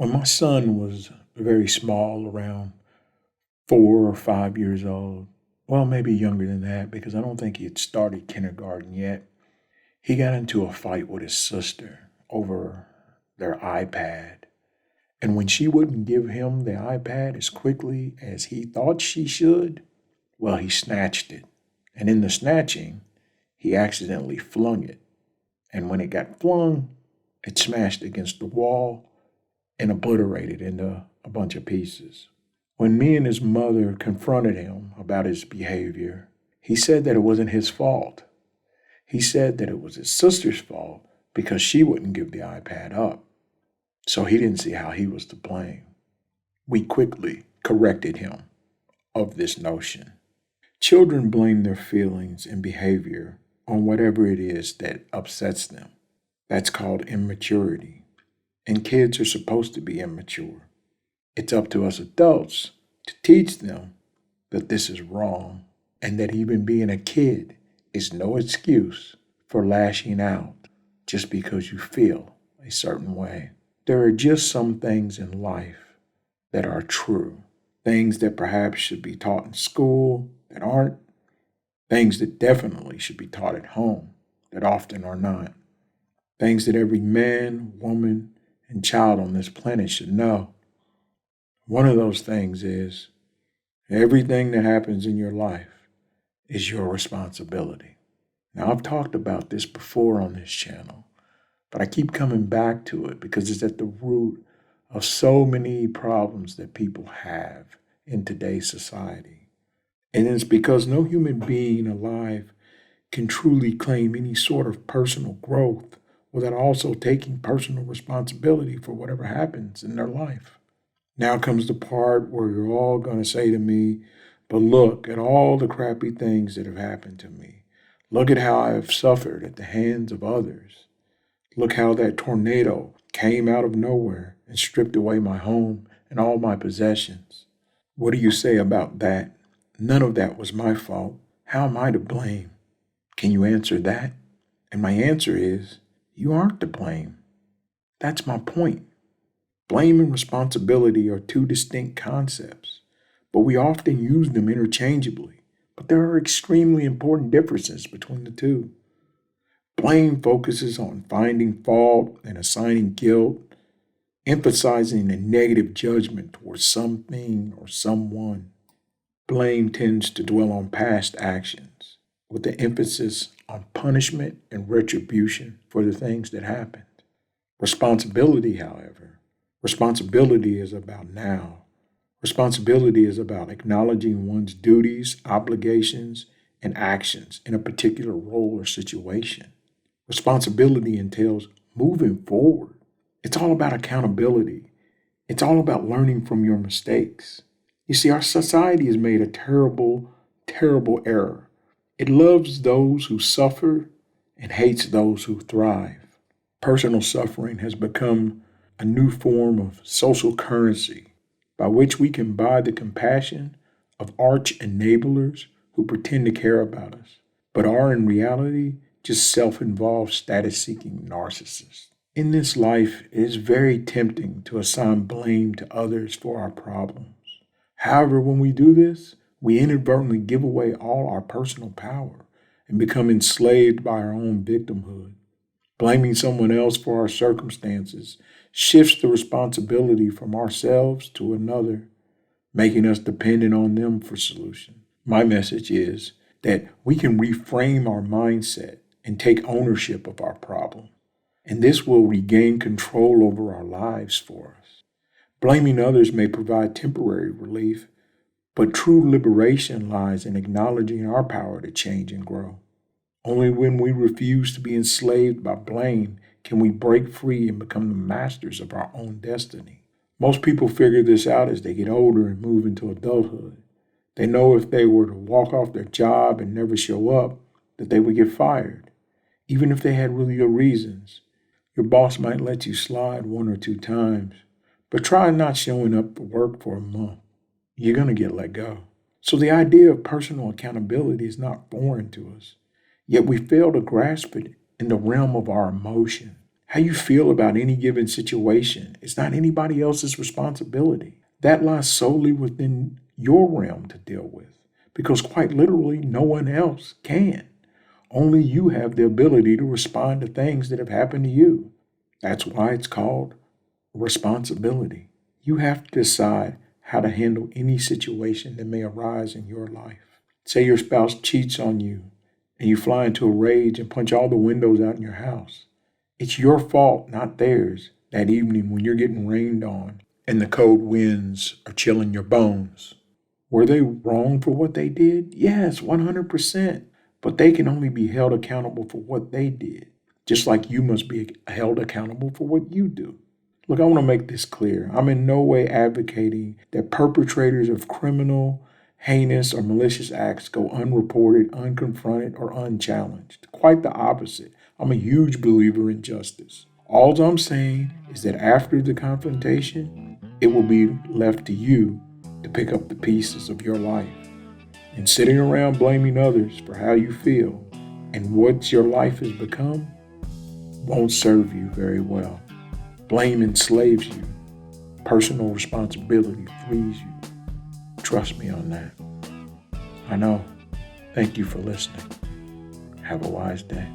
When my son was very small, around 4 or 5 years old, well, maybe younger than that, because I don't think he had started kindergarten yet, he got into a fight with his sister over their iPad. And when she wouldn't give him the iPad as quickly as he thought she should, well, he snatched it. And in the snatching, he accidentally flung it. And when it got flung, it smashed against the wall and obliterated into a bunch of pieces. When me and his mother confronted him about his behavior, he said that it wasn't his fault. He said that it was his sister's fault because she wouldn't give the iPad up. So he didn't see how he was to blame. We quickly corrected him of this notion. Children blame their feelings and behavior on whatever it is that upsets them. That's called immaturity. And kids are supposed to be immature. It's up to us adults to teach them that this is wrong and that even being a kid is no excuse for lashing out just because you feel a certain way. There are just some things in life that are true, things that perhaps should be taught in school that aren't, things that definitely should be taught at home that often are not, things that every man, woman, and child on this planet should know. One of those things is everything that happens in your life is your responsibility. Now, I've talked about this before on this channel, but I keep coming back to it because it's at the root of so many problems that people have in today's society. And it's because no human being alive can truly claim any sort of personal growth without also taking personal responsibility for whatever happens in their life. Now comes the part where you're all going to say to me, but look at all the crappy things that have happened to me. Look at how I have suffered at the hands of others. Look how that tornado came out of nowhere and stripped away my home and all my possessions. What do you say about that? None of that was my fault. How am I to blame? Can you answer that? And my answer is, you aren't to blame. That's my point. Blame and responsibility are two distinct concepts, but we often use them interchangeably. But there are extremely important differences between the two. Blame focuses on finding fault and assigning guilt, emphasizing a negative judgment towards something or someone. Blame tends to dwell on past actions, with the emphasis on punishment and retribution for the things that happened. Responsibility, however, responsibility is about now. Responsibility is about acknowledging one's duties, obligations, and actions in a particular role or situation. Responsibility entails moving forward. It's all about accountability. It's all about learning from your mistakes. You see, our society has made a terrible, terrible error. It loves those who suffer and hates those who thrive. Personal suffering has become a new form of social currency by which we can buy the compassion of arch enablers who pretend to care about us, but are in reality just self-involved status-seeking narcissists. In this life, it is very tempting to assign blame to others for our problems. However, when we do this, we inadvertently give away all our personal power and become enslaved by our own victimhood. Blaming someone else for our circumstances shifts the responsibility from ourselves to another, making us dependent on them for solutions. My message is that we can reframe our mindset and take ownership of our problem, and this will regain control over our lives for us. Blaming others may provide temporary relief, but true liberation lies in acknowledging our power to change and grow. Only when we refuse to be enslaved by blame can we break free and become the masters of our own destiny. Most people figure this out as they get older and move into adulthood. They know if they were to walk off their job and never show up, that they would get fired, even if they had really good reasons. Your boss might let you slide 1 or 2 times, but try not showing up for work for a month. You're going to get let go. So the idea of personal accountability is not foreign to us, yet we fail to grasp it in the realm of our emotion. How you feel about any given situation is not anybody else's responsibility. That lies solely within your realm to deal with, because quite literally, no one else can. Only you have the ability to respond to things that have happened to you. That's why it's called responsibility. You have to decide how to handle any situation that may arise in your life. Say your spouse cheats on you and you fly into a rage and punch all the windows out in your house. It's your fault, not theirs, that evening when you're getting rained on and the cold winds are chilling your bones. Were they wrong for what they did? Yes, 100%. But they can only be held accountable for what they did, just like you must be held accountable for what you do. Look, I want to make this clear. I'm in no way advocating that perpetrators of criminal, heinous, or malicious acts go unreported, unconfronted, or unchallenged. Quite the opposite. I'm a huge believer in justice. All I'm saying is that after the confrontation, it will be left to you to pick up the pieces of your life. And sitting around blaming others for how you feel and what your life has become won't serve you very well. Blame enslaves you. Personal responsibility frees you. Trust me on that. I know. Thank you for listening. Have a wise day.